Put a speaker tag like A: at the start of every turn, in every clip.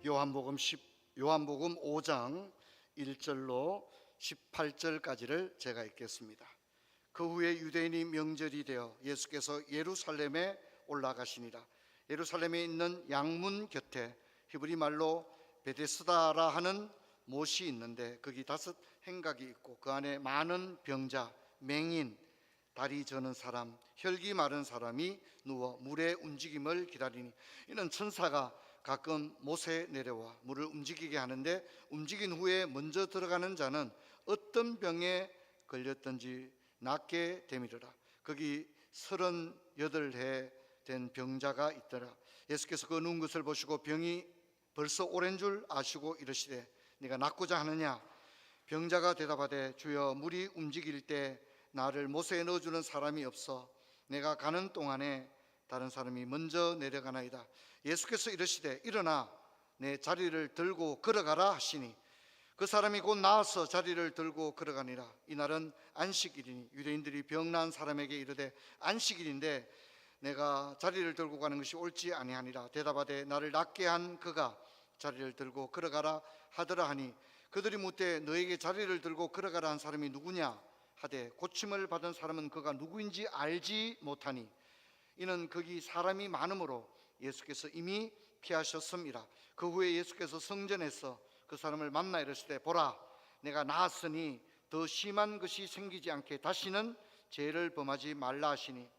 A: 요한복음 5장 1절로 18절까지를 제가 읽겠습니다. 그 후에 유대인이 명절이 되어 예수께서 예루살렘에 올라가시니라. 예루살렘에 있는 양문 곁에 히브리 말로 베데스다라 하는 못이 있는데 거기 5 행각이 있고 그 안에 많은 병자, 맹인, 다리 저는 사람, 혈기 마른 사람이 누워 물의 움직임을 기다리니, 이는 천사가 가끔 못에 내려와 물을 움직이게 하는데 움직인 후에 먼저 들어가는 자는 어떤 병에 걸렸든지 낫게 되미르라. 거기 38해 된 병자가 있더라. 예수께서 그 누운 것을 보시고 병이 벌써 오랜 줄 아시고 이르시되 네가 낫고자 하느냐? 병자가 대답하되 주여, 물이 움직일 때 나를 못에 넣어주는 사람이 없어 내가 가는 동안에 다른 사람이 먼저 내려가나이다. 예수께서 이르시되 일어나 내 자리를 들고 걸어가라 하시니 그 사람이 곧 나와서 자리를 들고 걸어가니라. 이날은 안식일이니 유대인들이 병난 사람에게 이르되 안식일인데 내가 자리를 들고 가는 것이 옳지 아니하니라. 대답하되 나를 낫게 한 그가 자리를 들고 걸어가라 하더라 하니 그들이 묻되 너에게 자리를 들고 걸어가라 한 사람이 누구냐 하되 고침을 받은 사람은 그가 누구인지 알지 못하니 이는 거기 사람이 많으므로 예수께서 이미 피하셨음이라. 그 후에 예수께서 성전에서 그 사람을 만나 이르시되 보라, 내가 나았으니 더 심한 것이 생기지 않게 다시는 죄를 범하지 말라 하시니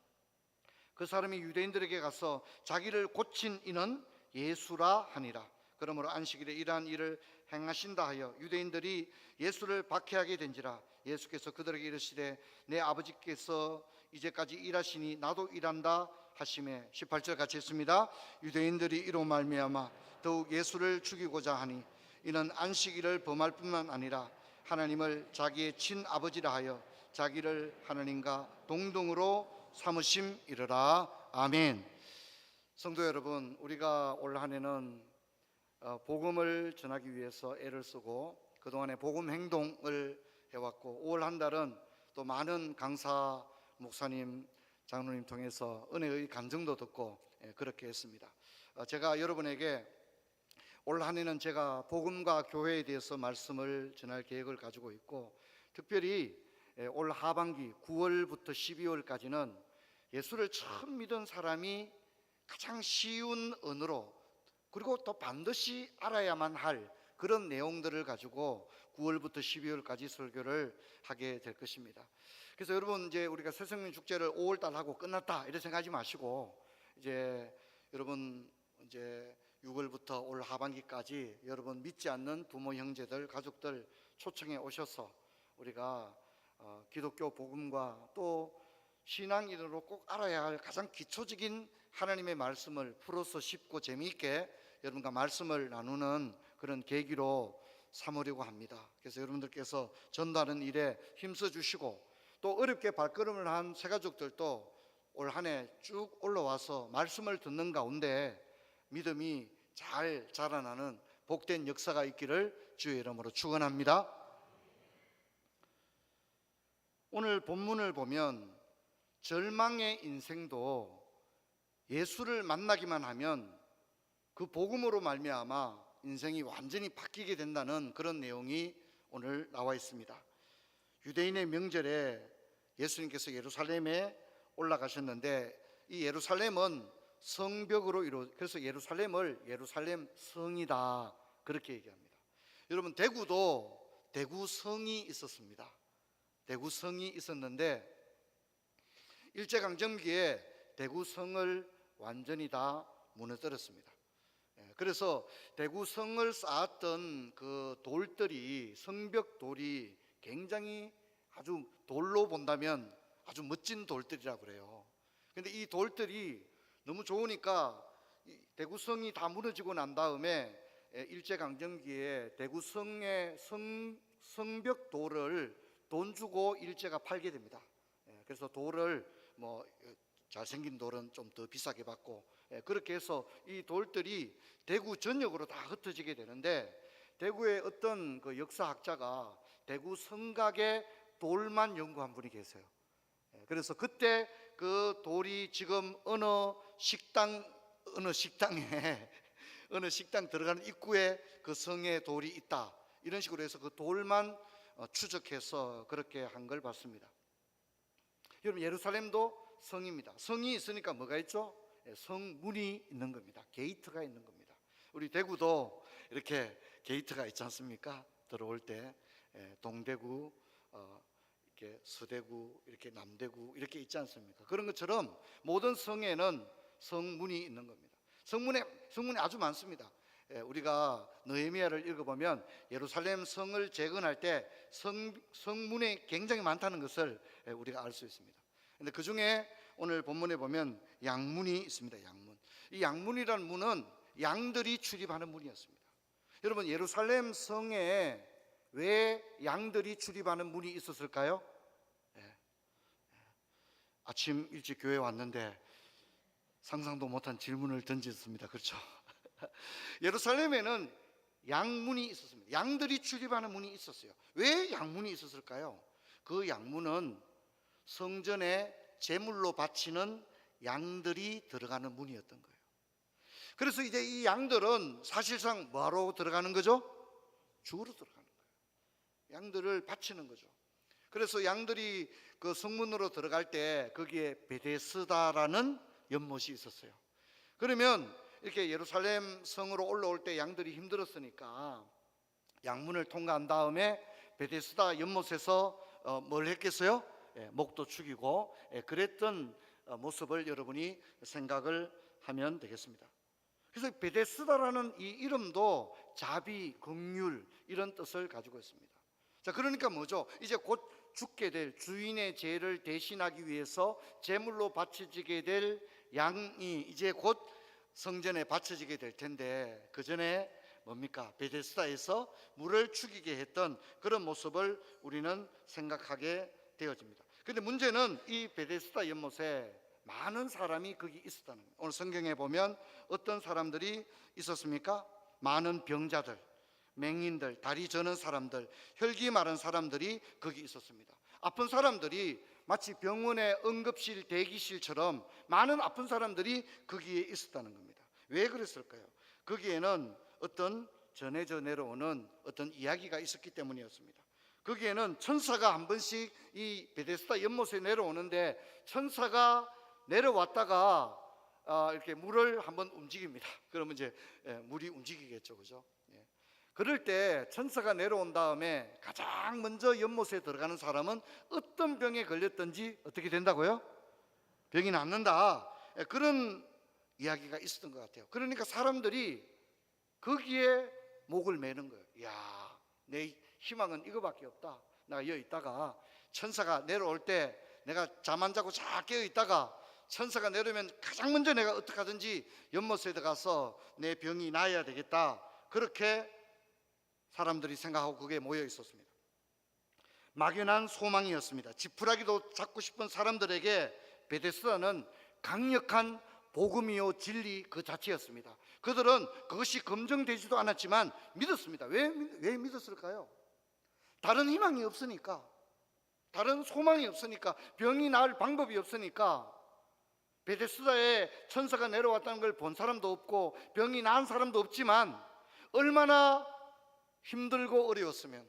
A: 그 사람이 유대인들에게 가서 자기를 고친 이는 예수라 하니라. 그러므로 안식일에 이러한 일을 행하신다 하여 유대인들이 예수를 박해하게 된지라. 예수께서 그들에게 이르시되 내 아버지께서 이제까지 일하시니 나도 일한다 하시매 18절 같이 했습니다. 유대인들이 이로 말미암아 더욱 예수를 죽이고자 하니 이는 안식일을 범할 뿐만 아니라 하나님을 자기의 친아버지라 하여 자기를 하나님과 동등으로 삼으심이르라. 아멘. 성도 여러분, 우리가 올 한 해는 복음을 전하기 위해서 애를 쓰고 그동안에 복음 행동을 해왔고 5월 한 달은 또 많은 강사, 목사님, 장로님 통해서 은혜의 간증도 듣고 그렇게 했습니다. 제가 여러분에게 올 한 해는 제가 복음과 교회에 대해서 말씀을 전할 계획을 가지고 있고 특별히 올 하반기 9월부터 12월까지는 예수를 처음 믿은 사람이 가장 쉬운 언어로 그리고 또 반드시 알아야만 할 그런 내용들을 가지고 9월부터 12월까지 설교를 하게 될 것입니다. 그래서 여러분, 이제 우리가 새생명 축제를 5월달 하고 끝났다 이렇게 생각하지 마시고 이제 여러분 이제 6월부터 올 하반기까지 여러분 믿지 않는 부모, 형제들, 가족들 초청해 오셔서 우리가 기독교 복음과 또 신앙인으로 꼭 알아야 할 가장 기초적인 하나님의 말씀을 풀어서 쉽고 재미있게 여러분과 말씀을 나누는 그런 계기로 삼으려고 합니다. 그래서 여러분들께서 전도하는 일에 힘써 주시고 또 어렵게 발걸음을 한 새가족들도 올 한 해 쭉 올라와서 말씀을 듣는 가운데 믿음이 잘 자라나는 복된 역사가 있기를 주의 이름으로 축원합니다. 오늘 본문을 보면 절망의 인생도 예수를 만나기만 하면 그 복음으로 말미암아 인생이 완전히 바뀌게 된다는 그런 내용이 오늘 나와 있습니다. 유대인의 명절에 예수님께서 예루살렘에 올라가셨는데 이 예루살렘은 성벽으로 그래서 예루살렘을 예루살렘 성이다 그렇게 얘기합니다. 여러분, 대구도 대구성이 있었습니다. 대구성이 있었는데 일제강점기에 대구성을 완전히 다 무너뜨렸습니다. 그래서 대구성을 쌓았던 그 돌들이, 성벽돌이 굉장히 아주 돌로 본다면 아주 멋진 돌들이라고 그래요. 그런데 이 돌들이 너무 좋으니까 대구성이 다 무너지고 난 다음에 일제강점기에 대구성의 성벽돌을 돈 주고 일제가 팔게 됩니다. 그래서 돌을 뭐 잘생긴 돌은 좀 더 비싸게 받고 그렇게 해서 이 돌들이 대구 전역으로 다 흩어지게 되는데 대구의 어떤 그 역사학자가 대구 성곽의 돌만 연구한 분이 계세요. 그래서 그때 그 돌이 지금 어느 식당에 어느 식당 들어가는 입구에 그 성의 돌이 있다, 이런 식으로 해서 그 돌만 추적해서 그렇게 한 걸 봤습니다. 여러분, 예루살렘도 성입니다. 성이 있으니까 뭐가 있죠? 성문이 있는 겁니다. 게이트가 있는 겁니다. 우리 대구도 이렇게 게이트가 있지 않습니까? 들어올 때 동대구, 이렇게 서대구, 이렇게 남대구 이렇게 있지 않습니까? 그런 것처럼 모든 성에는 성문이 있는 겁니다. 성문이 아주 많습니다. 우리가 느헤미야를 읽어보면 예루살렘 성을 재건할 때 성문이 굉장히 많다는 것을 우리가 알 수 있습니다. 근데 그 중에 오늘 본문에 보면 양문이 있습니다. 양문. 이 양문이라는 문은 양들이 출입하는 문이었습니다. 여러분, 예루살렘 성에 왜 양들이 출입하는 문이 있었을까요? 아침 일찍 교회 왔는데 상상도 못한 질문을 던졌습니다. 그렇죠? 예루살렘에는 양문이 있었습니다. 양들이 출입하는 문이 있었어요. 왜 양문이 있었을까요? 그 양문은 성전에 제물로 바치는 양들이 들어가는 문이었던 거예요. 그래서 이제 이 양들은 사실상 뭐하러 들어가는 거죠? 죽으러 들어가는 거예요. 양들을 바치는 거죠. 그래서 양들이 그 성문으로 들어갈 때 거기에 베데스다라는 연못이 있었어요. 그러면 이렇게 예루살렘 성으로 올라올 때 양들이 힘들었으니까 양문을 통과한 다음에 베데스다 연못에서 뭘 했겠어요? 목도 축이고 그랬던 모습을 여러분이 생각을 하면 되겠습니다. 그래서 베데스다라는 이 이름도 자비, 긍휼 이런 뜻을 가지고 있습니다. 자, 그러니까 뭐죠? 이제 곧 죽게 될 주인의 죄를 대신하기 위해서 제물로 바쳐지게 될 양이 이제 곧 성전에 바쳐지게 될 텐데, 그 전에 뭡니까? 베데스다에서 물을 죽이게 했던 그런 모습을 우리는 생각하게 되어집니다. 근데 문제는 이 베데스다 연못에 많은 사람이 거기 있었다는 거예요. 오늘 성경에 보면 어떤 사람들이 있었습니까? 많은 병자들, 맹인들, 다리 저는 사람들, 혈기 마른 사람들이 거기 있었습니다. 아픈 사람들이 마치 병원의 응급실, 대기실처럼 많은 아픈 사람들이 거기에 있었다는 겁니다. 왜 그랬을까요? 거기에는 어떤 전해져 내려오는 어떤 이야기가 있었기 때문이었습니다. 거기에는 천사가 한 번씩 이 베데스다 연못에 내려오는데, 천사가 내려왔다가 이렇게 물을 한번 움직입니다. 그러면 이제 물이 움직이겠죠, 그죠? 그럴 때 천사가 내려온 다음에 가장 먼저 연못에 들어가는 사람은 어떤 병에 걸렸든지 어떻게 된다고요? 병이 낫는다, 그런 이야기가 있었던 것 같아요. 그러니까 사람들이 거기에 목을 매는 거예요. 야, 내 희망은 이거밖에 없다. 내가 여기 있다가 천사가 내려올 때 내가 잠 안 자고 잘 깨어 있다가 천사가 내려오면 가장 먼저 내가 어떻게 하든지 연못에 들어가서 내 병이 나아야 되겠다, 그렇게 사람들이 생각하고 그게 모여 있었습니다. 막연한 소망이었습니다. 지푸라기도 잡고 싶은 사람들에게 베데스다는 강력한 복음이요 진리 그 자체였습니다. 그들은 그것이 검증되지도 않았지만 믿었습니다. 왜 믿었을까요? 다른 희망이 없으니까, 다른 소망이 없으니까, 병이 나을 방법이 없으니까. 베데스다에 천사가 내려왔다는 걸 본 사람도 없고 병이 나은 사람도 없지만, 얼마나 힘들고 어려웠으면,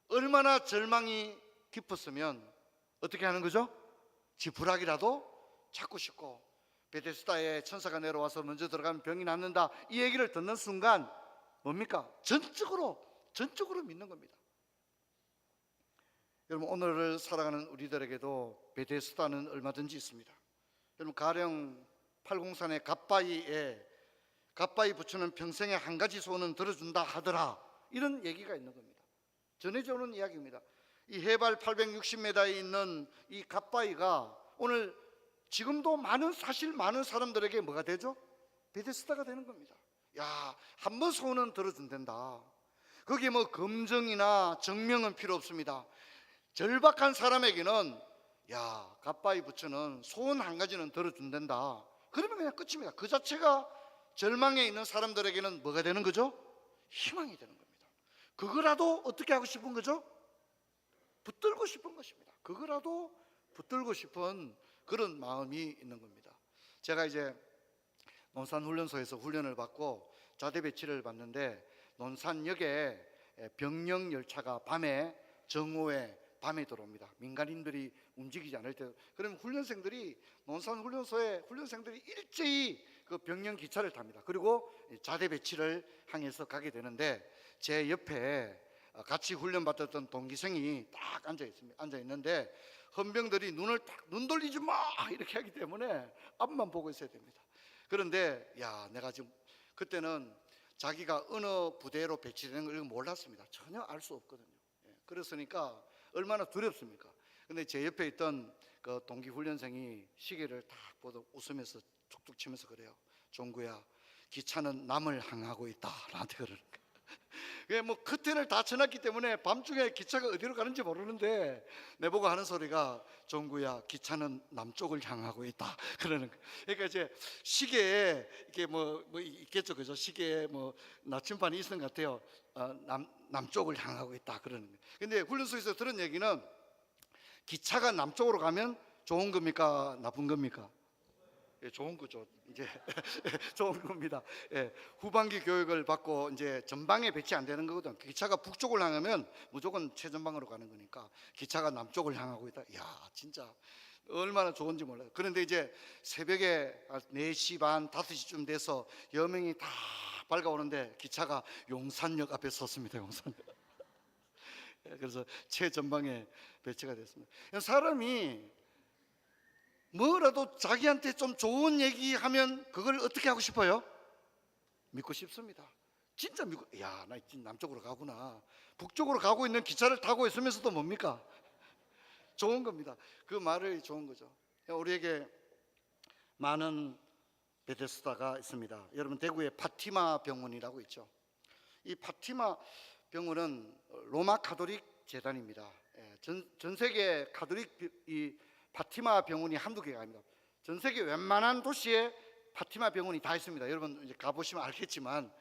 A: 얼마나 절망이 깊었으면 어떻게 하는 거죠? 지푸라기라도 찾고 싶고, 베데스다에 천사가 내려와서 먼저 들어가면 병이 낫는다, 이 얘기를 듣는 순간 뭡니까? 전적으로 믿는 겁니다. 여러분, 오늘을 살아가는 우리들에게도 베데스다는 얼마든지 있습니다. 여러분, 가령 팔공산의 갓바위 부처는 평생에 한 가지 소원은 들어준다 하더라, 이런 얘기가 있는 겁니다. 전해져 오는 이야기입니다. 이 해발 860m에 있는 이 갓바위가 오늘 지금도 많은 사람들에게 뭐가 되죠? 베데스다가 되는 겁니다. 야, 한 번 소원은 들어준단다. 거기에 뭐 검증이나 증명은 필요 없습니다. 절박한 사람에게는 야, 갓바위 부처는 소원 한 가지는 들어준단다, 그러면 그냥 끝입니다. 그 자체가 절망에 있는 사람들에게는 뭐가 되는 거죠? 희망이 되는 겁니다. 그거라도 어떻게 하고 싶은 거죠? 붙들고 싶은 것입니다. 그거라도 붙들고 싶은 그런 마음이 있는 겁니다. 제가 이제 논산훈련소에서 훈련을 받고 자대 배치를 받는데 논산역에 병영 열차가 밤에 정오에 밤에 들어옵니다. 민간인들이 움직이지 않을 때. 그러면 훈련생들이 논산훈련소에 훈련생들이 일제히 그 병영 기차를 탑니다. 그리고 자대 배치를 향해서 가게 되는데 제 옆에 같이 훈련 받았던 동기생이 딱 앉아 있는데 헌병들이 눈 돌리지 마 이렇게 하기 때문에 앞만 보고 있어야 됩니다. 그런데 내가 지금 그때는 자기가 어느 부대로 배치되는 걸 몰랐습니다. 전혀 알 수 없거든요. 그랬으니까 얼마나 두렵습니까? 근데 제 옆에 있던 그 동기 훈련생이 시계를 딱 보고 웃으면서 툭툭 치면서 그래요. 종구야, 기차는 남을 향하고 있다. 나한테 그러는 거예요. 뭐 커튼을 다 쳐놨기 때문에 밤중에 기차가 어디로 가는지 모르는데 내보고 하는 소리가 종구야, 기차는 남쪽을 향하고 있다. 그러는 거예요. 그러니까 이제 시계에 이게 뭐 있겠죠, 그죠? 시계에 뭐 나침반이 있는 것 같아요. 남쪽을 향하고 있다. 그러는 거예요. 근데 훈련소에서 들은 얘기는 기차가 남쪽으로 가면 좋은 겁니까? 나쁜 겁니까? 좋은 거죠. 이제 좋은 겁니다. 후반기 교육을 받고 이제 전방에 배치 안 되는 거거든. 기차가 북쪽을 향하면 무조건 최전방으로 가는 거니까 기차가 남쪽을 향하고 있다. 진짜 얼마나 좋은지 몰라요. 그런데 이제 새벽에 4시 반, 5시쯤 돼서 여명이 다 밝아오는데 기차가 용산역 앞에 섰습니다. 용산역. 그래서 최전방에 배치가 됐습니다. 사람이 뭐라도 자기한테 좀 좋은 얘기하면 그걸 어떻게 하고 싶어요? 믿고 싶습니다. 진짜 믿고, 나 남쪽으로 가구나. 북쪽으로 가고 있는 기차를 타고 있으면서도 뭡니까? 좋은 겁니다. 그 말이 좋은 거죠. 우리에게 많은 베데스다가 있습니다. 여러분, 대구에 파티마 병원이라고 있죠. 이 파티마 병원은 로마 가톨릭 재단입니다. 전 세계 가톨릭 이 파티마 병원이 한두 개가 아닙니다. 전 세계 웬만한 도시에 파티마 병원이 다 있습니다. 여러분 이제 가보시면 알겠지만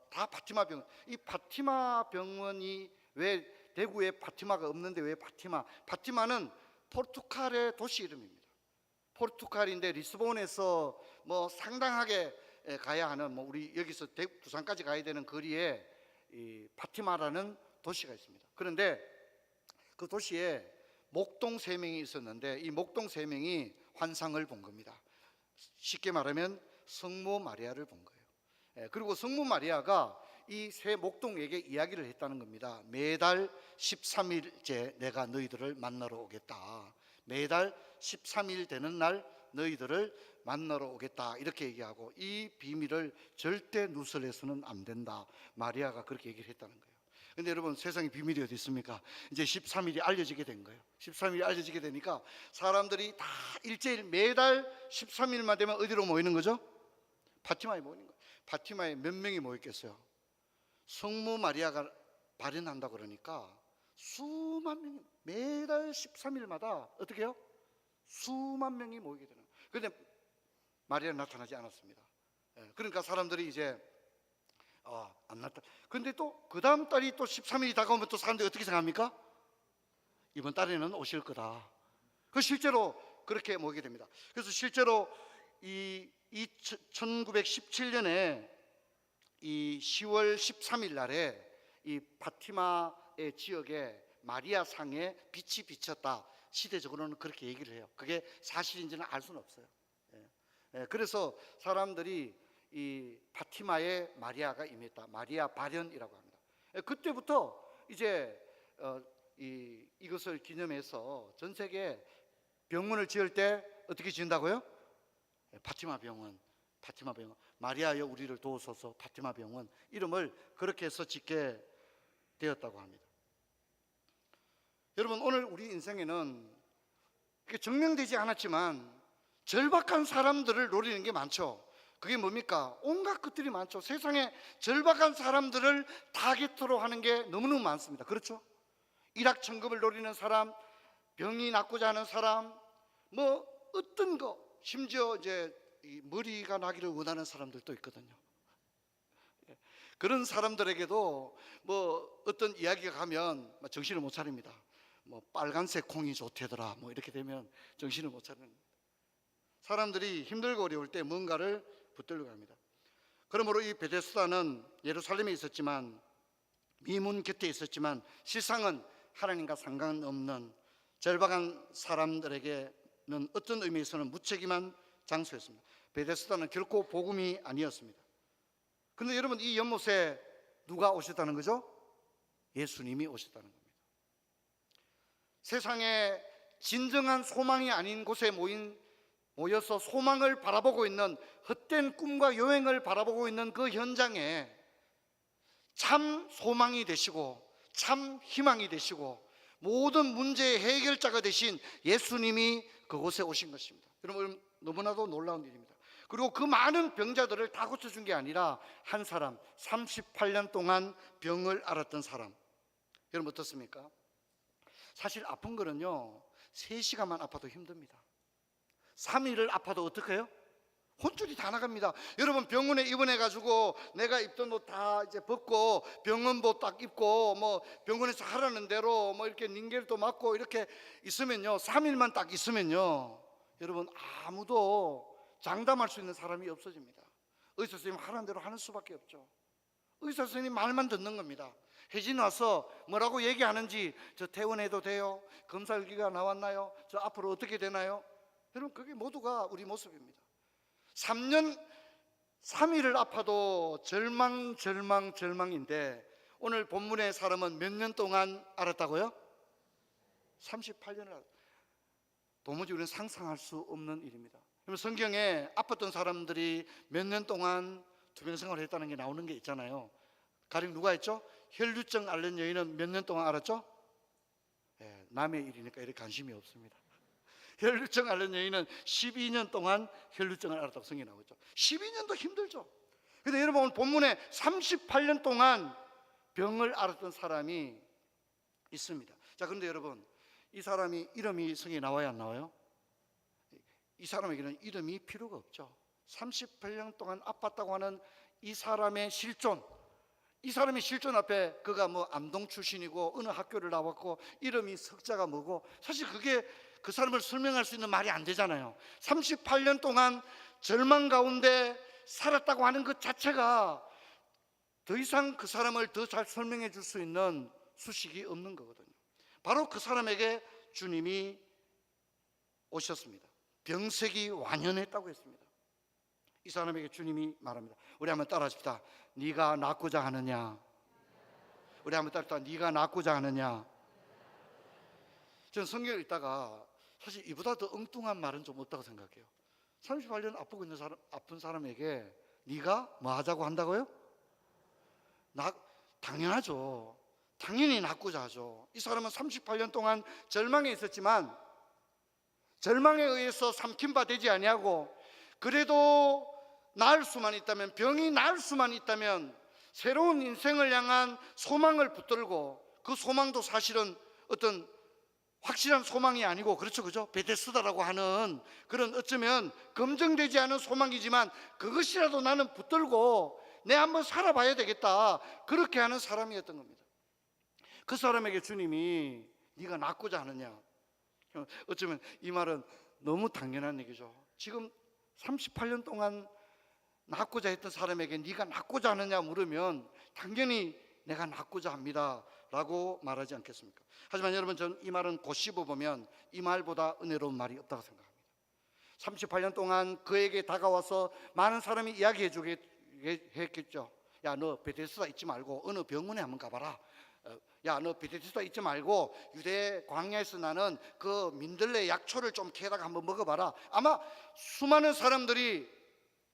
A: 다 파티마 병원. 이 파티마 병원이 왜 대구에 파티마가 없는데 왜 파티마? 파티마는 포르투갈의 도시 이름입니다. 포르투갈인데 리스본에서 뭐 상당하게 가야 하는 우리 여기서 부산까지 가야 되는 거리에 이 파티마라는 도시가 있습니다. 그런데 그 도시에 목동 3명이 있었는데 이 목동 3명이 환상을 본 겁니다. 쉽게 말하면 성모 마리아를 본 거예요. 그리고 성모 마리아가 이 세 목동에게 이야기를 했다는 겁니다. 매달 13일째 내가 너희들을 만나러 오겠다. 매달 13일 되는 날 너희들을 만나러 오겠다. 이렇게 얘기하고 이 비밀을 절대 누설해서는 안 된다. 마리아가 그렇게 얘기를 했다는 거예요. 근데 여러분, 세상에 비밀이 어디 있습니까? 이제 13일이 알려지게 된 거예요. 13일이 알려지게 되니까 사람들이 다 일제일 매달 13일만 되면 어디로 모이는 거죠? 파티마에 모이는 거예요. 파티마에 몇 명이 모였겠어요? 성모 마리아가 발현한다 그러니까 수만 명이 매달 13일마다 어떻게 해요? 수만 명이 모이게 되는 거예요. 그런데 마리아는 나타나지 않았습니다. 그러니까 사람들이 이제 안 났다. 근데 또 그 다음 달이 또 13일이 다가오면 또 사람들이 어떻게 생각합니까? 이번 달에는 오실 거다. 그 실제로 그렇게 모이게 됩니다. 그래서 실제로 이 1917년에 이 10월 13일 날에 이 파티마의 지역에 마리아 상에 빛이 비쳤다. 시대적으로는 그렇게 얘기를 해요. 그게 사실인지는 알 수는 없어요. 그래서 사람들이 이 파티마에 마리아가 임했다. 마리아 발현이라고 합니다. 그때부터 이제 이것을 기념해서 전 세계 병원을 지을 때 어떻게 지은다고요? 파티마 병원, 파티마 병원. 마리아여 우리를 도우소서 파티마 병원 이름을 그렇게 해서 짓게 되었다고 합니다. 여러분, 오늘 우리 인생에는 증명되지 않았지만 절박한 사람들을 노리는 게 많죠. 그게 뭡니까? 온갖 것들이 많죠. 세상에 절박한 사람들을 타깃으로 하는 게 너무너무 많습니다. 그렇죠? 일확천금을 노리는 사람, 병이 낫고자 하는 사람, 뭐 어떤 거, 심지어 이제 머리가 나기를 원하는 사람들도 있거든요. 그런 사람들에게도 뭐 어떤 이야기가 가면 정신을 못 차립니다. 뭐 빨간색 콩이 좋대더라 뭐 이렇게 되면 정신을 못 차리는. 사람들이 힘들고 어려울 때 뭔가를 붙들고 갑니다. 그러므로 이 베데스다는 예루살렘에 있었지만, 미문 곁에 있었지만 실상은 하나님과 상관없는 절박한 사람들에게는 어떤 의미에서는 무책임한 장소였습니다. 베데스다는 결코 복음이 아니었습니다. 그런데 여러분, 이 연못에 누가 오셨다는 거죠? 예수님이 오셨다는 겁니다. 세상에 진정한 소망이 아닌 곳에 모여서 소망을 바라보고 있는, 헛된 꿈과 여행을 바라보고 있는 그 현장에 참 소망이 되시고 참 희망이 되시고 모든 문제의 해결자가 되신 예수님이 그곳에 오신 것입니다. 여러분, 너무나도 놀라운 일입니다. 그리고 그 많은 병자들을 다 고쳐준 게 아니라 한 사람, 38년 동안 병을 앓았던 사람. 여러분 어떻습니까? 사실 아픈 거는요 3시간만 아파도 힘듭니다. 3일을 아파도 어떻게 해요? 혼줄이 다 나갑니다. 여러분, 병원에 입원해가지고 내가 입던 옷 다 이제 벗고 병원복 딱 입고 뭐 병원에서 하라는 대로 뭐 이렇게 링겔도 맞고 이렇게 있으면요, 3일만 딱 있으면요, 여러분 아무도 장담할 수 있는 사람이 없어집니다. 의사 선생님 하라는 대로 하는 수밖에 없죠. 의사 선생님 말만 듣는 겁니다. 혜진 와서 뭐라고 얘기하는지, 저 퇴원해도 돼요? 검사 일기가 나왔나요? 저 앞으로 어떻게 되나요? 여러분, 그게 모두가 우리 모습입니다. 3년 3일을 아파도 절망인데, 오늘 본문의 사람은 몇 년 동안 앓았다고요? 38년을 앓았다. 도무지 우리는 상상할 수 없는 일입니다. 성경에 아팠던 사람들이 몇 년 동안 투병생활을 했다는 게 나오는 게 있잖아요. 가령 누가 했죠? 혈류증 앓는 여인은 몇 년 동안 앓았죠? 남의 일이니까 이렇게 관심이 없습니다. 혈류증 앓는 여인은 12년 동안 혈류증을 앓았다고 성경에 나오죠. 12년도 힘들죠. 그런데 여러분, 오늘 본문에 38년 동안 병을 앓았던 사람이 있습니다. 자, 그런데 여러분, 이 사람이 이름이 성경에 나와야 안 나와요? 이 사람에게는 이름이 필요가 없죠. 38년 동안 아팠다고 하는 이 사람의 실존, 이 사람의 실존 앞에 그가 뭐 암동 출신이고 어느 학교를 나왔고 이름이 석자가 뭐고, 사실 그게 그 사람을 설명할 수 있는 말이 안 되잖아요. 38년 동안 절망 가운데 살았다고 하는 것 자체가 더 이상 그 사람을 더 잘 설명해 줄 수 있는 수식이 없는 거거든요. 바로 그 사람에게 주님이 오셨습니다. 병색이 완연했다고 했습니다. 이 사람에게 주님이 말합니다. 우리 한번 따라하십시다. 네가 낫고자 하느냐? 우리 한번 따라합시다. 네가 낫고자 하느냐? 저는 성경을 읽다가 사실 이보다 더 엉뚱한 말은 좀 없다고 생각해요. 38년 아프고 있는 아픈 사람에게 네가 뭐 하자고 한다고요? 당연하죠. 당연히 낫고자 하죠. 이 사람은 38년 동안 절망에 있었지만 절망에 의해서 삼킨 바 되지 아니하고, 그래도 나을 수만 있다면, 병이 나을 수만 있다면 새로운 인생을 향한 소망을 붙들고, 그 소망도 사실은 어떤 확실한 소망이 아니고, 그렇죠, 그죠? 베데스다라고 하는 그런 어쩌면 검증되지 않은 소망이지만 그것이라도 나는 붙들고 내 한번 살아봐야 되겠다, 그렇게 하는 사람이었던 겁니다. 그 사람에게 주님이 네가 낫고자 하느냐? 어쩌면 이 말은 너무 당연한 얘기죠. 지금 38년 동안 낫고자 했던 사람에게 네가 낫고자 하느냐 물으면 당연히 내가 낫고자 합니다 라고 말하지 않겠습니까? 하지만 여러분, 저는 이 말은 곧 씹어보면 이 말보다 은혜로운 말이 없다고 생각합니다. 38년 동안 그에게 다가와서 많은 사람이 이야기해 주게 했겠죠. 야, 너 베데스다 잊지 말고 어느 병원에 한번 가봐라. 야, 너 베데스다 잊지 말고 유대 광야에서 나는 그 민들레 약초를 좀 캐다가 한번 먹어봐라. 아마 수많은 사람들이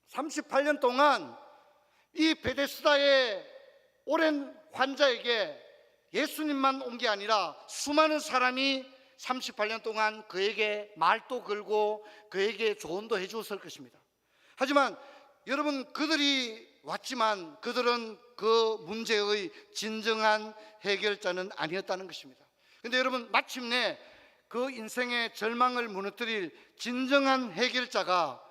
A: 38년 동안 이 베데스다의 오랜 환자에게 예수님만 온 게 아니라 수많은 사람이 38년 동안 그에게 말도 걸고 그에게 조언도 해주었을 것입니다. 하지만 여러분, 그들이 왔지만 그들은 그 문제의 진정한 해결자는 아니었다는 것입니다. 그런데 여러분, 마침내 그 인생의 절망을 무너뜨릴 진정한 해결자가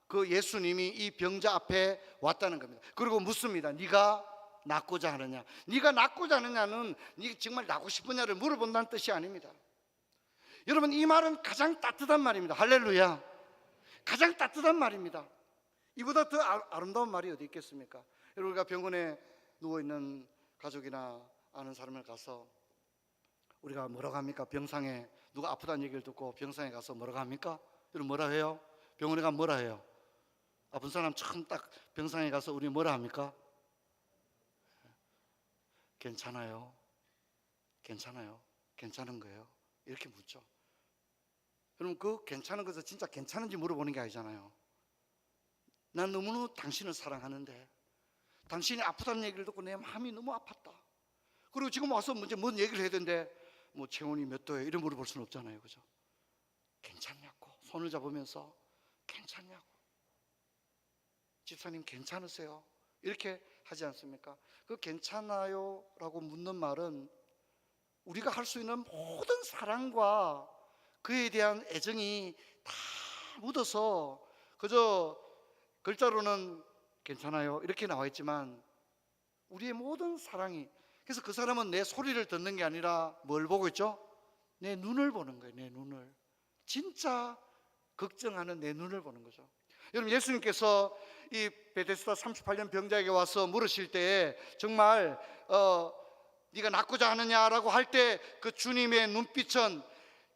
A: 그 예수님이 이 병자 앞에 왔다는 겁니다. 그리고 묻습니다. 네가 낫고자 하느냐? 네가 낫고자 하느냐는 네가 정말 낫고 싶으냐를 물어본다는 뜻이 아닙니다. 여러분, 이 말은 가장 따뜻한 말입니다. 할렐루야. 가장 따뜻한 말입니다. 이보다 더 아름다운 말이 어디 있겠습니까? 여러분, 우리가 병원에 누워있는 가족이나 아는 사람을 가서 우리가 뭐라고 합니까? 병상에 누가 아프다는 얘기를 듣고 병상에 가서 뭐라고 합니까? 여러분 뭐라 해요? 병원에 가면 뭐라 해요? 아픈 사람 처음 딱 병상에 가서 우리 뭐라 합니까? 괜찮아요? 괜찮아요? 괜찮은 거예요? 이렇게 묻죠. 여러분, 그 괜찮은 것은 진짜 괜찮은지 물어보는 게 아니잖아요. 난 너무너무 당신을 사랑하는데 당신이 아프다는 얘기를 듣고 내 마음이 너무 아팠다. 그리고 지금 와서 먼저 뭔 얘기를 해야 되는데 뭐 체온이 몇 도예요? 이런 물어볼 수는 없잖아요. 그죠? 괜찮냐고 손을 잡으면서 괜찮냐고, 집사님 괜찮으세요? 이렇게 하지 않습니까? 그 괜찮아요? 라고 묻는 말은 우리가 할 수 있는 모든 사랑과 그에 대한 애정이 다 묻어서 그저 글자로는 괜찮아요 이렇게 나와 있지만 우리의 모든 사랑이, 그래서 그 사람은 내 소리를 듣는 게 아니라 뭘 보고 있죠? 내 눈을 보는 거예요. 내 눈을, 진짜 걱정하는 내 눈을 보는 거죠. 여러분, 예수님께서 이 베데스다 38년 병자에게 와서 물으실 때에 정말 네가 낫고자 하느냐라고 할 때 그 주님의 눈빛은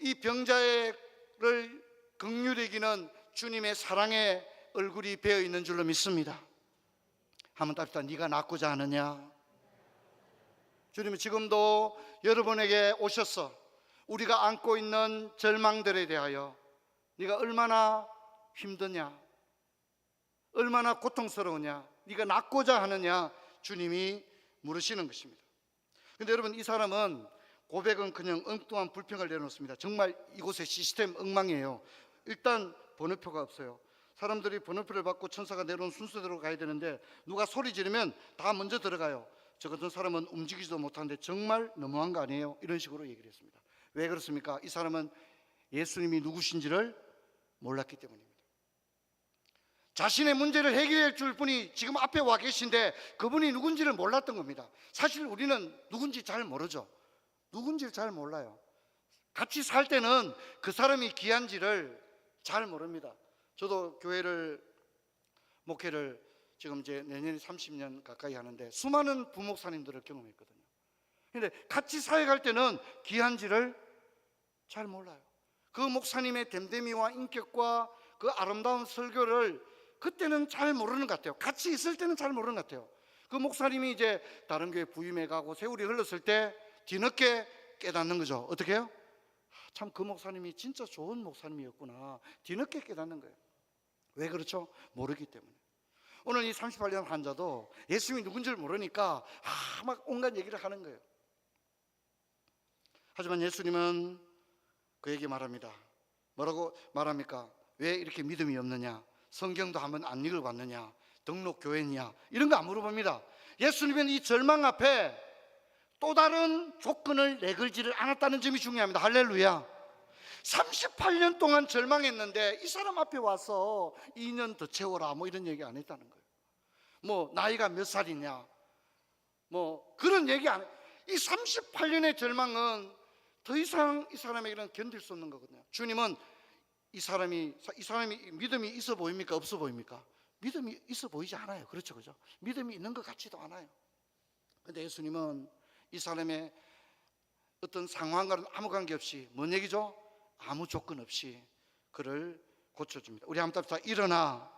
A: 이 병자를 긍휼히 여기는 주님의 사랑의 얼굴이 배어 있는 줄로 믿습니다. 한번 답시다. 네가 낫고자 하느냐? 주님은 지금도 여러분에게 오셔서 우리가 안고 있는 절망들에 대하여 네가 얼마나 힘드냐, 얼마나 고통스러우냐, 네가 낫고자 하느냐 주님이 물으시는 것입니다. 그런데 여러분, 이 사람은 고백은 그냥 엉뚱한 불평을 내놓습니다. 정말 이곳의 시스템 엉망이에요. 일단 번호표가 없어요. 사람들이 번호표를 받고 천사가 내려온 순서대로 가야 되는데 누가 소리 지르면 다 먼저 들어가요. 저 같은 사람은 움직이지도 못하는데 정말 너무한 거 아니에요? 이런 식으로 얘기를 했습니다. 왜 그렇습니까? 이 사람은 예수님이 누구신지를 몰랐기 때문입니다. 자신의 문제를 해결해 줄 분이 지금 앞에 와 계신데 그분이 누군지를 몰랐던 겁니다. 사실 우리는 누군지 잘 모르죠. 누군지를 잘 몰라요. 같이 살 때는 그 사람이 귀한지를 잘 모릅니다. 저도 교회를 목회를 지금 이제 내년에 30년 가까이 하는데 수많은 부목사님들을 경험했거든요. 그런데 같이 사역할 때는 귀한지를 잘 몰라요. 그 목사님의 됨됨이와 인격과 그 아름다운 설교를 그때는 잘 모르는 것 같아요. 같이 있을 때는 잘 모르는 것 같아요. 그 목사님이 이제 다른 교회 부임해 가고 세월이 흘렀을 때 뒤늦게 깨닫는 거죠. 어떻게 해요? 참 그 목사님이 진짜 좋은 목사님이었구나. 뒤늦게 깨닫는 거예요. 왜 그렇죠? 모르기 때문에. 오늘 이 38년 환자도 예수님이 누군지를 모르니까 막 온갖 얘기를 하는 거예요. 하지만 예수님은 그에게 말합니다. 뭐라고 말합니까? 왜 이렇게 믿음이 없느냐? 성경도 한번 안 읽어봤느냐? 등록 교회냐? 이런 거 안 물어봅니다. 예수님은 이 절망 앞에 또 다른 조건을 내걸지를 않았다는 점이 중요합니다. 할렐루야. 38년 동안 절망했는데 이 사람 앞에 와서 2년 더 채워라 뭐 이런 얘기 안 했다는 거예요. 뭐 나이가 몇 살이냐 뭐 그런 얘기 안 해요. 이 38년의 절망은 더 이상 이 사람에게는 견딜 수 없는 거거든요. 주님은 이 사람이 믿음이 있어 보입니까? 없어 보입니까? 믿음이 있어 보이지 않아요. 그렇죠, 그죠? 믿음이 있는 것 같지도 않아요. 그런데 예수님은 이 사람의 어떤 상황과는 아무 관계없이 뭔 얘기죠? 아무 조건 없이 그를 고쳐줍니다. 우리 한번 답시다. 일어나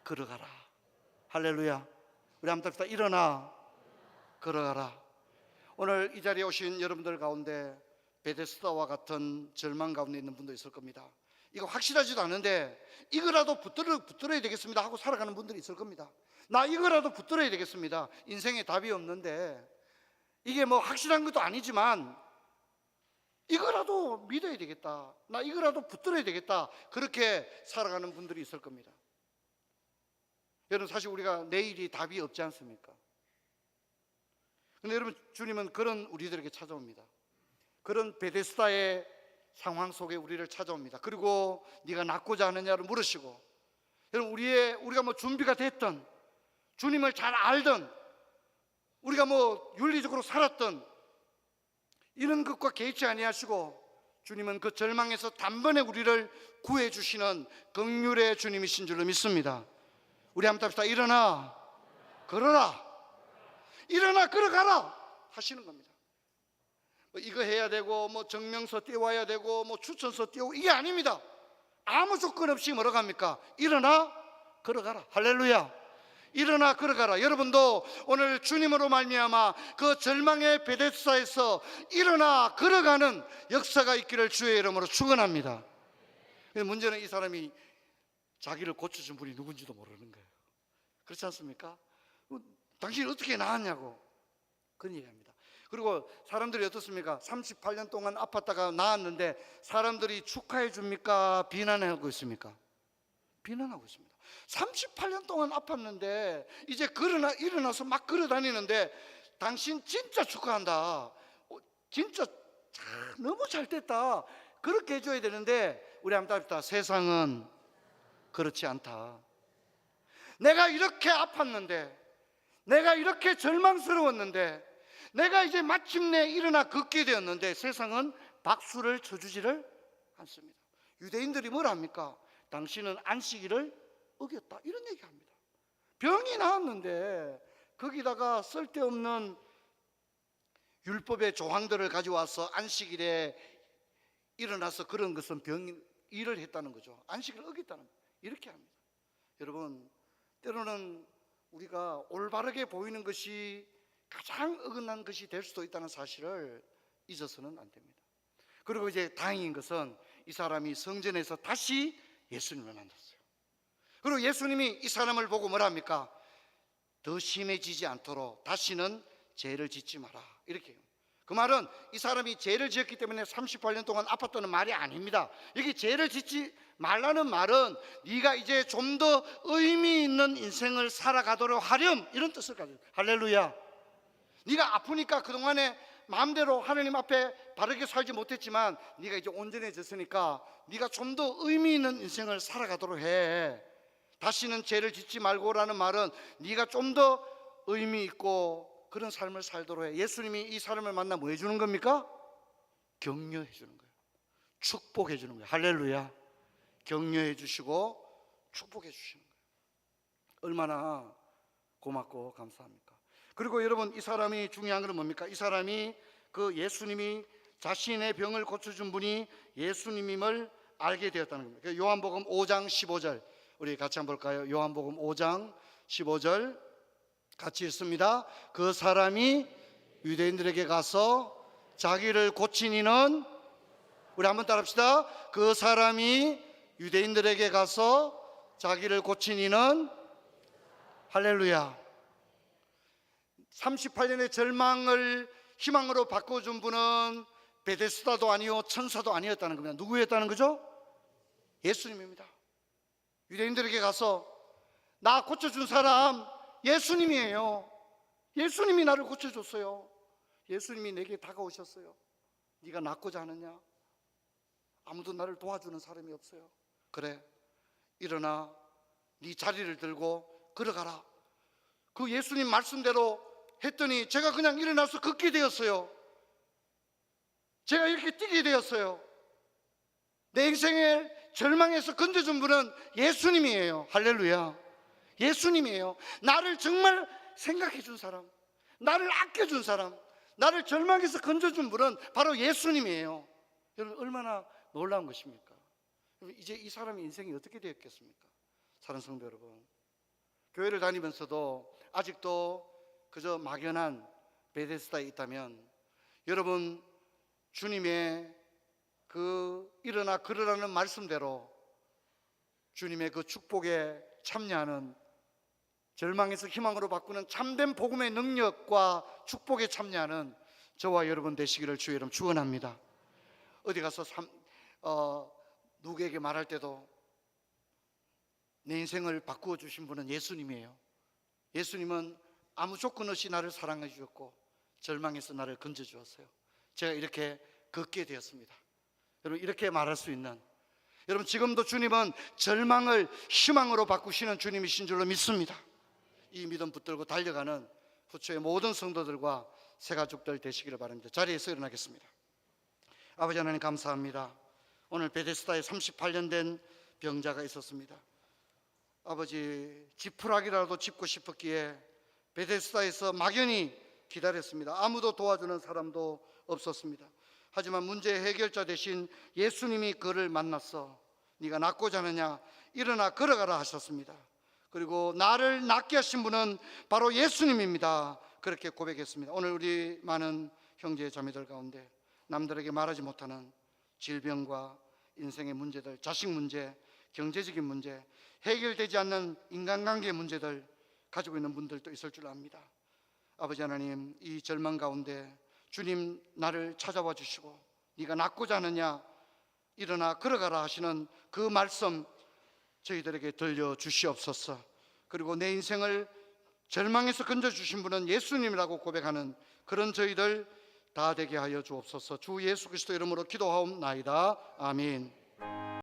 A: 걸어가라. 할렐루야. 우리 한번 답시다. 일어나 걸어가라. 오늘 이 자리에 오신 여러분들 가운데 베데스다와 같은 절망 가운데 있는 분도 있을 겁니다. 이거 확실하지도 않은데 이거라도 붙들어야 되겠습니다 하고 살아가는 분들이 있을 겁니다. 나 이거라도 붙들어야 되겠습니다. 인생에 답이 없는데 이게 뭐 확실한 것도 아니지만 이거라도 믿어야 되겠다, 나 이거라도 붙들어야 되겠다, 그렇게 살아가는 분들이 있을 겁니다. 여러분, 사실 우리가 내일이 답이 없지 않습니까? 그런데 여러분, 주님은 그런 우리들에게 찾아옵니다. 그런 베데스다의 상황 속에 우리를 찾아옵니다. 그리고 네가 낫고자 하느냐를 물으시고, 여러분, 우리가 뭐 준비가 됐던, 주님을 잘 알던, 우리가 뭐 윤리적으로 살았던 이런 것과 개의치 아니하시고 주님은 그 절망에서 단번에 우리를 구해 주시는 긍휼의 주님이신 줄로 믿습니다. 우리 한번 합시다. 일어나 걸어라. 일어나 걸어가라 하시는 겁니다. 이거 해야 되고 뭐 증명서 띄워야 되고 뭐 추천서 띄우고 이게 아닙니다. 아무 조건 없이 뭐라고 합니까? 일어나 걸어가라. 할렐루야. 일어나 걸어가라. 여러분도 오늘 주님으로 말미암아 그 절망의 베데스다에서 일어나 걸어가는 역사가 있기를 주의 이름으로 축원합니다. 문제는 이 사람이 자기를 고쳐준 분이 누군지도 모르는 거예요. 그렇지 않습니까? 당신이 어떻게 나았냐고 그런 얘기합니다. 그리고 사람들이 어떻습니까? 38년 동안 아팠다가 나았는데 사람들이 축하해 줍니까? 비난하고 있습니까? 비난하고 있습니다. 38년 동안 아팠는데 이제 일어나서 막 걸어 다니는데 당신 진짜 축하한다. 진짜 너무 잘 됐다. 그렇게 해줘야 되는데 우리 한번 답시다. 세상은 그렇지 않다. 내가 이렇게 아팠는데, 내가 이렇게 절망스러웠는데, 내가 이제 마침내 일어나 걷게 되었는데 세상은 박수를 쳐주지를 않습니다. 유대인들이 뭘 합니까? 당신은 안식일을 어겼다 이런 얘기합니다. 병이 나았는데 거기다가 쓸데없는 율법의 조항들을 가져와서 안식일에 일어나서 그런 것은 일을 했다는 거죠. 안식일을 어겼다는 거예요. 이렇게 합니다. 여러분, 때로는 우리가 올바르게 보이는 것이 가장 어긋난 것이 될 수도 있다는 사실을 잊어서는 안 됩니다. 그리고 이제 다행인 것은 이 사람이 성전에서 다시 예수님을 만났어요. 그리고 예수님이 이 사람을 보고 뭐라 합니까? 더 심해지지 않도록 다시는 죄를 짓지 마라 이렇게 해요. 그 말은 이 사람이 죄를 지었기 때문에 38년 동안 아팠다는 말이 아닙니다. 여기 죄를 짓지 말라는 말은 네가 이제 좀 더 의미 있는 인생을 살아가도록 하렴 이런 뜻을 가져요. 할렐루야. 네가 아프니까 그동안에 마음대로 하나님 앞에 바르게 살지 못했지만 네가 이제 온전해졌으니까 네가 좀 더 의미 있는 인생을 살아가도록 해. 다시는 죄를 짓지 말고라는 말은 네가 좀 더 의미 있고 그런 삶을 살도록 해. 예수님이 이 사람을 만나 뭐 해주는 겁니까? 격려해 주는 거예요. 축복해 주는 거예요. 할렐루야. 격려해 주시고 축복해 주시는 거예요. 얼마나 고맙고 감사합니까? 그리고 여러분, 이 사람이 중요한 건 뭡니까? 이 사람이 그 예수님이 자신의 병을 고쳐준 분이 예수님임을 알게 되었다는 겁니다. 요한복음 5장 15절 우리 같이 한번 볼까요? 요한복음 5장 15절 같이 읽습니다. 그 사람이 유대인들에게 가서 자기를 고친 이는, 우리 한번 따라합시다. 그 사람이 유대인들에게 가서 자기를 고친 이는, 할렐루야. 38년의 절망을 희망으로 바꿔준 분은 베데스다도 아니요 천사도 아니었다는 겁니다. 누구였다는 거죠? 예수님입니다. 유대인들에게 가서 나 고쳐준 사람 예수님이에요. 예수님이 나를 고쳐줬어요. 예수님이 내게 다가오셨어요. 네가 낫고자 하느냐? 아무도 나를 도와주는 사람이 없어요. 그래, 일어나 네 자리를 들고 걸어가라. 그 예수님 말씀대로 했더니 제가 그냥 일어나서 걷게 되었어요. 제가 이렇게 뛰게 되었어요. 내 인생의 절망에서 건져준 분은 예수님이에요. 할렐루야. 예수님이에요. 나를 정말 생각해 준 사람, 나를 아껴준 사람, 나를 절망에서 건져준 분은 바로 예수님이에요. 여러분, 얼마나 놀라운 것입니까? 이제 이 사람의 인생이 어떻게 되었겠습니까? 사랑하는 성도 여러분, 교회를 다니면서도 아직도 그저 막연한 베데스다에 있다면 여러분, 주님의 그 일어나 걸으라는 말씀대로 주님의 그 축복에 참여하는, 절망에서 희망으로 바꾸는 참된 복음의 능력과 축복에 참여하는 저와 여러분 되시기를 주의 이름 축원합니다. 어디 가서 누구에게 말할 때도 내 인생을 바꾸어 주신 분은 예수님이에요. 예수님은 아무 조건 없이 나를 사랑해 주셨고 절망에서 나를 건져 주었어요. 제가 이렇게 걷게 되었습니다. 여러분, 이렇게 말할 수 있는, 여러분, 지금도 주님은 절망을 희망으로 바꾸시는 주님이신 줄로 믿습니다. 이 믿음 붙들고 달려가는 부처의 모든 성도들과 새가족들 되시기를 바랍니다. 자리에서 일어나겠습니다. 아버지 하나님, 감사합니다. 오늘 베데스다에 38년 된 병자가 있었습니다. 아버지 지푸라기라도 짚고 싶었기에 베데스다에서 막연히 기다렸습니다. 아무도 도와주는 사람도 없었습니다. 하지만 문제의 해결자 대신 예수님이 그를 만났어 네가 낫고자 하느냐 일어나 걸어가라 하셨습니다. 그리고 나를 낫게 하신 분은 바로 예수님입니다. 그렇게 고백했습니다. 오늘 우리 많은 형제 자매들 가운데 남들에게 말하지 못하는 질병과 인생의 문제들, 자식 문제, 경제적인 문제, 해결되지 않는 인간관계 문제들 가지고 있는 분들도 있을 줄 압니다. 아버지 하나님, 이 절망 가운데 주님 나를 찾아와 주시고 네가 낫고자 하느냐 일어나 걸어가라 하시는 그 말씀 저희들에게 들려주시옵소서. 그리고 내 인생을 절망에서 건져주신 분은 예수님이라고 고백하는 그런 저희들 다 되게 하여 주옵소서. 주 예수 그리스도 이름으로 기도하옵나이다. 아멘.